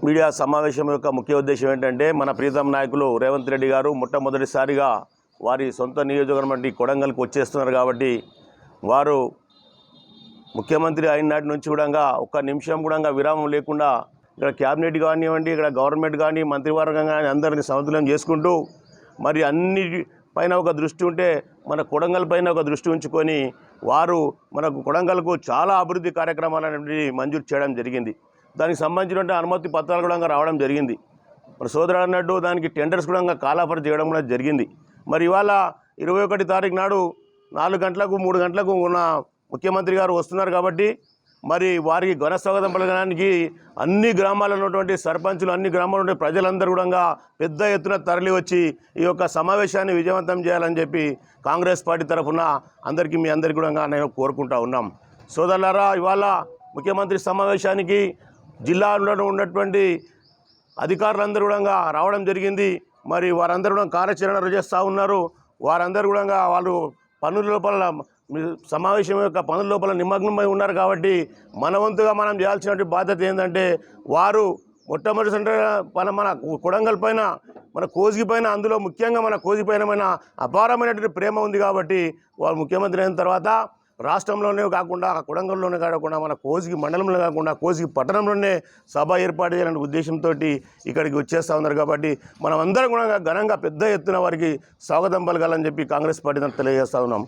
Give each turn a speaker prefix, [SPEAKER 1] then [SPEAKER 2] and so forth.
[SPEAKER 1] Media సమావేశం యొక్క ముఖ్య ఉద్దేశం ఏంటంటే మన ప్రీతం నాయకులు రేవంత్ రెడ్డి గారు మొట్టమొదటిసారిగా వారి సొంత నియోజకవర్గం కొడంగల్కి వచ్చేస్తున్నారు కాబట్టి వారు ముఖ్యమంత్రి అయిన నాటి నుంచి కూడా ఒక్క నిమిషం కూడా విరామం లేకుండా ఇక్కడ క్యాబినెట్ కానివ్వండి, ఇక్కడ గవర్నమెంట్ కానీ, మంత్రివర్గం కానీ అందరినీ సమతుల్యం చేసుకుంటూ మరి అన్ని పైన ఒక దృష్టి ఉంటే మన కొడంగల్ పైన ఒక దృష్టి ఉంచుకొని వారు మనకు కొడంగల్కు చాలా అభివృద్ధి కార్యక్రమాలు అనేవి మంజూరు చేయడం జరిగింది. దానికి సంబంధించిన అనుమతి పత్రాలు కూడా రావడం జరిగింది. మన సోదరుడు అన్నట్టు దానికి టెండర్స్ కూడా కాలాఫర్ చేయడం కూడా జరిగింది. మరి ఇవాళ 21 తారీఖు నాడు 4 గంటలకు 3 గంటలకు ఉన్న ముఖ్యమంత్రి గారు వస్తున్నారు కాబట్టి మరి వారికి ఘన స్వాగతం పలకడానికి అన్ని గ్రామాల్లో ఉన్నటువంటి సర్పంచులు, అన్ని గ్రామాల్లో ఉండే ప్రజలందరూ కూడా పెద్ద ఎత్తున తరలి వచ్చి ఈ యొక్క సమావేశాన్ని విజయవంతం చేయాలని చెప్పి కాంగ్రెస్ పార్టీ తరఫున మీ అందరికీ కూడా నేను కోరుకుంటా ఉన్నాం. సోదరులారా, ఇవాళ ముఖ్యమంత్రి సమావేశానికి జిల్లాలో ఉన్నటువంటి అధికారులందరూ కూడా రావడం జరిగింది. మరి వారందరూ కూడా కార్యాచరణ చేస్తూ ఉన్నారు. వారందరూ కూడా వాళ్ళు పనుల లోపల సమావేశం యొక్క పనుల లోపల నిమగ్నమై ఉన్నారు కాబట్టి మన వంతుగా మనం చేయాల్సినటువంటి బాధ్యత ఏంటంటే వారు మొట్టమొదటిసారిగా మన కొడంగల్ పైన, మన కోసిగి పైన, అందులో ముఖ్యంగా మన కోసిగి పైన అపారమైనటువంటి ప్రేమ ఉంది కాబట్టి వారు ముఖ్యమంత్రి అయిన తర్వాత రాష్ట్రంలోనే కాకుండా కొడంగల్లోనే కాకుండా మన కోసిగి మండలంలో కాకుండా కోసిగి పట్టణంలోనే సభ ఏర్పాటు చేయాలనే ఉద్దేశంతో ఇక్కడికి వచ్చేస్తూ ఉన్నారు. కాబట్టి మనం అందరం కూడా ఘనంగా పెద్ద ఎత్తున వారికి స్వాగతం పలకాలని చెప్పి కాంగ్రెస్ పార్టీ తెలియజేస్తూ ఉన్నాం.